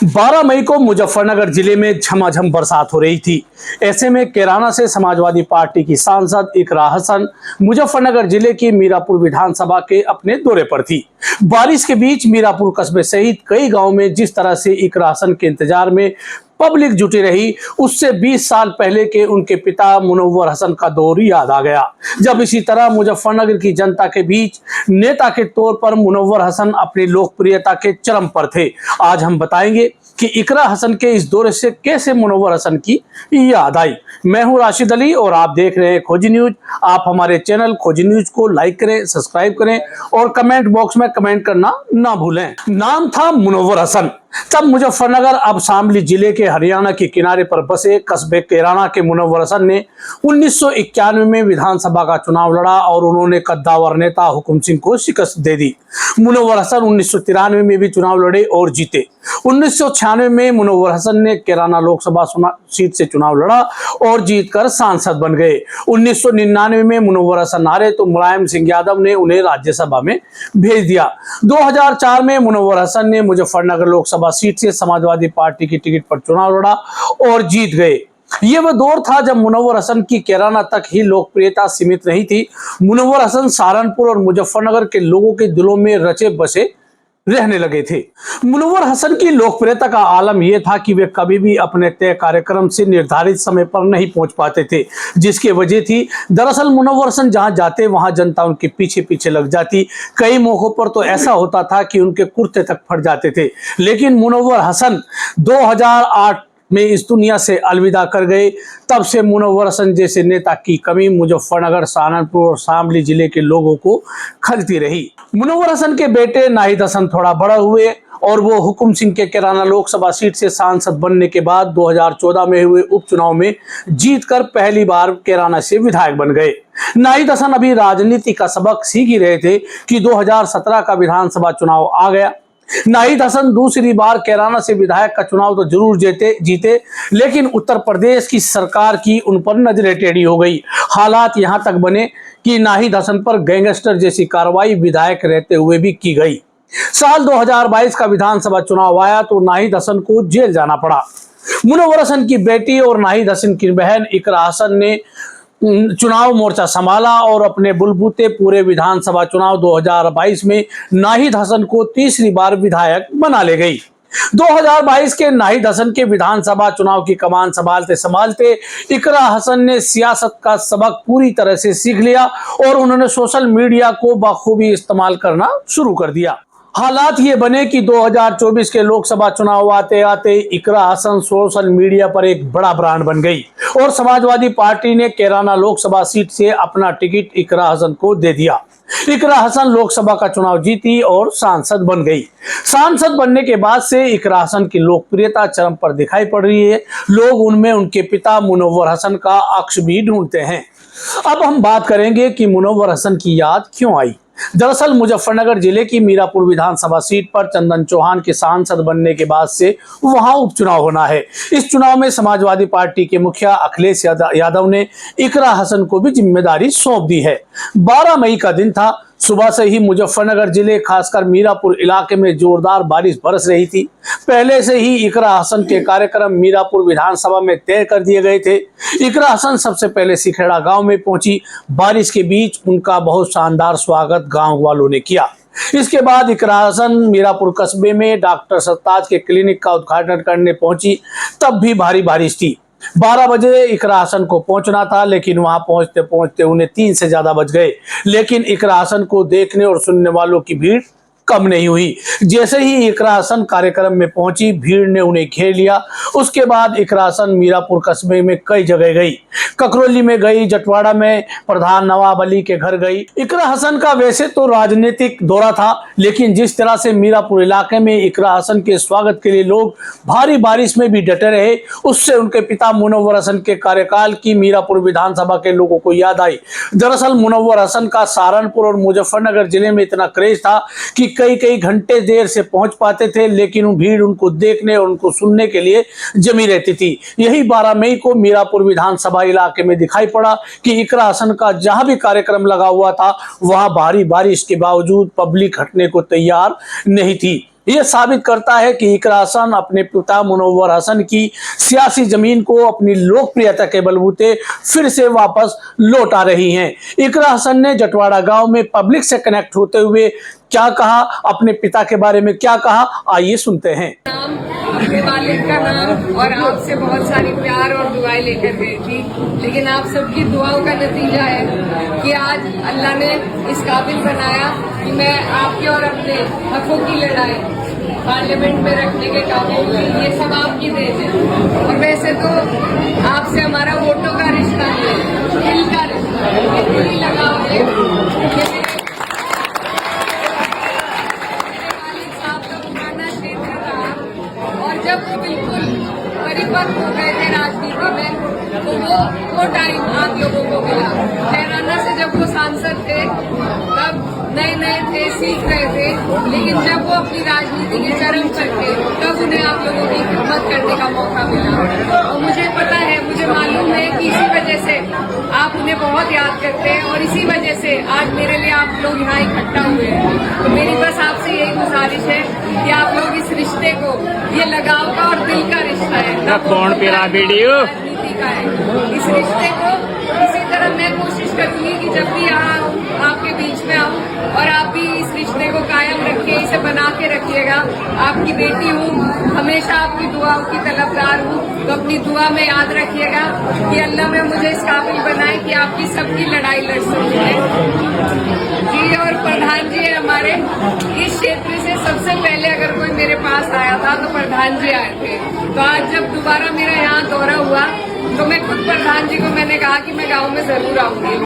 12 मई को मुजफ्फरनगर जिले में झमाझम बरसात हो रही थी। ऐसे में कैराना से समाजवादी पार्टी की सांसद इकरा हसन मुजफ्फरनगर जिले की मीरापुर विधानसभा के अपने दौरे पर थी। बारिश के बीच मीरापुर कस्बे सहित कई गांव में जिस तरह से इकरा हसन के इंतजार में पब्लिक जुटी रही, उससे 20 साल पहले के उनके पिता मुनव्वर हसन का दौर याद आ गया, जब इसी तरह मुजफ्फरनगर की जनता के बीच नेता के तौर पर मुनव्वर हसन अपनी लोकप्रियता के चरम पर थे। आज हम बताएंगे कि इकरा हसन के इस दौरे से कैसे मुनव्वर हसन की याद आई। मैं हूं राशिद अली और आप देख रहे हैं खोजी न्यूज। आप हमारे चैनल खोजी न्यूज को लाइक करें, सब्सक्राइब करें और कमेंट बॉक्स में कमेंट करना ना भूलें। नाम था मुनव्वर हसन। तब मुजफ्फरनगर अब शामली जिले के हरियाणा के किनारे पर बसे कस्बे कैराना के मुनव्वर हसन ने 1991 में विधानसभा का चुनाव लड़ा और उन्होंने कद्दावर नेता हुकुम सिंह को शिकस्त दे दी। मुनव्वर हसन 1993 में भी चुनाव लड़े और जीते। 1996 में मुनव्वर हसन ने कैराना लोकसभा सीट से चुनाव लड़ा और जीतकर सांसद बन गए। 1999 में मुनव्वर हसन हारे तो मुलायम सिंह यादव ने उन्हें राज्यसभा में भेज दिया। 2004 में मुनव्वर हसन ने मुजफ्फरनगर लोकसभा सीट से समाजवादी पार्टी की टिकट पर चुनाव लड़ा और जीत गए। ये वह दौर था जब मुनव्वर हसन की कैराना तक ही लोकप्रियता सीमित नहीं थी। मुनव्वर हसन सहारनपुर और मुजफ्फरनगर के लोगों के दिलों में रचे बसे रहने लगे थे। मुनव्वर हसन की लोकप्रियता का आलम यह था कि वे कभी भी अपने तय कार्यक्रम से निर्धारित समय पर नहीं पहुंच पाते थे, जिसकी वजह थी दरअसल मुनव्वर हसन जहां जाते वहां जनता उनके पीछे पीछे लग जाती। कई मौकों पर तो ऐसा होता था कि उनके कुर्ते तक फट जाते थे। लेकिन मुनव्वर हसन 2008 में इस दुनिया से अलविदा कर गए। तब से मुनव्वर हसन जैसे नेता की कमी मुजफ्फरनगर, सहारनपुर और शामली जिले के लोगों को खलती रही। मुनव्वर हसन के बेटे नाहिद हसन थोड़ा बड़ा हुए और वो हुकुम सिंह के कैराना लोकसभा सीट से सांसद बनने के बाद 2014 में हुए उपचुनाव में जीतकर पहली बार कैराना से विधायक बन गए। नाहिद हसन अभी राजनीति का सबक सीख ही रहे थे कि 2017 का विधानसभा चुनाव आ गया। नाहिद हसन दूसरी बार कैराना से विधायक का चुनाव तो जरूर जीते, लेकिन उत्तर प्रदेश की सरकार की उन पर नजरें टेढ़ी हो गई। हालात यहां तक बने कि नाहिद हसन पर गैंगस्टर जैसी कार्रवाई विधायक रहते हुए भी की गई। साल 2022 का विधानसभा चुनाव आया तो नाहिद हसन को जेल जाना पड़ा। मुनव्वर हसन की बेटी और नाहिद हसन की बहन इकरा हसन ने चुनाव मोर्चा संभाला और अपने बुलबुते पूरे विधानसभा चुनाव 2022 में नाहिद हसन को तीसरी बार विधायक बना ले गई। 2022 के नाहिद हसन के विधानसभा चुनाव की कमान संभालते संभालते इकरा हसन ने सियासत का सबक पूरी तरह से सीख लिया और उन्होंने सोशल मीडिया को बखूबी इस्तेमाल करना शुरू कर दिया। हालात ये बने कि 2024 के लोकसभा चुनाव आते आते इकरा हसन सोशल मीडिया पर एक बड़ा ब्रांड बन गई और समाजवादी पार्टी ने कैराना लोकसभा सीट से अपना टिकट इकरा हसन को दे दिया। इकरा हसन लोकसभा का चुनाव जीती और सांसद बन गई। सांसद बनने के बाद से इकरा हसन की लोकप्रियता चरम पर दिखाई पड़ रही है। लोग उनमें उनके पिता मुनव्वर हसन का अक्ष भी ढूंढते हैं। अब हम बात करेंगे कि मुनव्वर हसन की याद क्यों आई। दरअसल मुजफ्फरनगर जिले की मीरापुर विधानसभा सीट पर चंदन चौहान के सांसद बनने के बाद से वहां उपचुनाव होना है। इस चुनाव में समाजवादी पार्टी के मुखिया अखिलेश यादव ने इकरा हसन को भी जिम्मेदारी सौंप दी है। 12 मई का दिन था। सुबह से ही मुजफ्फरनगर जिले खासकर मीरापुर इलाके में जोरदार बारिश बरस रही थी। पहले से ही इकरा हसन के कार्यक्रम मीरापुर विधानसभा में तय कर दिए गए थे। इकरा हसन सबसे पहले सिखेड़ा गांव में पहुंची। बारिश के बीच उनका बहुत शानदार स्वागत गांव वालों ने किया। इसके बाद इकरा हसन मीरापुर कस्बे में डॉक्टर सरताज के क्लिनिक का उद्घाटन करने पहुंची। तब भी भारी बारिश थी। 12 बजे इकरा हसन को पहुंचना था, लेकिन वहां पहुंचते पहुंचते उन्हें 3 से ज्यादा बज गए। लेकिन इकरा हसन को देखने और सुनने वालों की भीड़ कम नहीं हुई। जैसे ही इकरा हसन कार्यक्रम में पहुंची, भीड़ ने उन्हें घेर लिया। उसके बाद इकरा हसन मीरापुर कस्बे में कई जगह गई। ककरौली में गई, जटवाड़ा में प्रधान नवाब अली के घर गई। इकरा हसन का वैसे तो राजनीतिक दौरा था, लेकिन जिस तरह से मीरापुर इलाके में इकरा हसन के स्वागत के लिए लोग भारी बारिश में भी डटे रहे, उससे उनके पिता मुनव्वर हसन के कार्यकाल की मीरापुर विधानसभा के लोगों को याद आई। दरअसल मुनव्वर हसन का सहारनपुर और मुजफ्फरनगर जिले में इतना क्रेज था कि कई कई घंटे देर से पहुंच पाते थे, लेकिन भीड़ उनको देखने और उनको सुनने के लिए जमी रहती थी। यही 12 मई को मीरापुर विधानसभा इलाके में दिखाई पड़ा कि इकरा हसन का जहां भी कार्यक्रम लगा हुआ था, वहां भारी बारिश के बावजूद पब्लिक हटने को तैयार नहीं थी। ये साबित करता है कि इकरा हसन अपने पिता मुनव्वर हसन की सियासी जमीन को अपनी लोकप्रियता के बलबूते फिर से वापस लौटा रही हैं। इकरा हसन ने जटवाड़ा गांव में पब्लिक से कनेक्ट होते हुए क्या कहा, अपने पिता के बारे में क्या कहा, आइए सुनते हैं। अपने वालिद का नाम और आपसे बहुत सारी प्यार और दुआएं लेकर गई थी, लेकिन आप सबकी दुआओं का नतीजा है कि आज अल्लाह ने इस काबिल बनाया कि मैं आपके और अपने हकों की लड़ाई पार्लियामेंट में रखने के काबिल हुई। ये सब आपकी देन है। और वैसे तो आपसे हमारा वोटों का रिश्ता है, दिल का रिश्ता है, दिली लगाव है। मेरे वालिद साहब का पुराना क्षेत्र था और जब वो बिल्कुल परिपक्व हो गए थे राजनीति में, तो वो टाइम आप लोगों को मिला। कैराना से जब वो सांसद थे तब नए थे, सीख रहे थे, लेकिन जब वो अपनी राजनीति के चरम पर थे तब उन्हें आप लोगों की खिदमत करने का मौका मिला। और मुझे पता है, मुझे मालूम है कि इसी वजह से आप उन्हें बहुत याद करते हैं और इसी वजह से आज मेरे लिए आप लोग यहाँ इकट्ठा हुए हैं। तो मेरी बस आपसे यही गुजारिश है कि आप लोग इस रिश्ते को, ये लगाव का और दिल का रिश्ता है, राजनीति का है, इस रिश्ते को इसी तरह मैं कोशिश करूंगी कि जब भी यहाँ आपके बीच में आऊँ और आप भी इस रिश्ते को कायम रखिए, इसे बना के रखिएगा। आपकी बेटी हूँ, हमेशा आपकी दुआओं की तलबदार हूँ, तो अपनी दुआ में याद रखिएगा कि अल्लाह में मुझे इस काबिल बनाए कि आपकी सबकी लड़ाई लड़ सकूँ जी। और प्रधान जी है हमारे इस क्षेत्र से, सबसे पहले अगर कोई मेरे पास आया था तो प्रधान जी आए थे। तो आज जब दोबारा मेरा यहाँ दौरा हुआ तो मैं खुद प्रधान जी को मैंने कहा कि मैं गाँव में जरूर आऊंगी।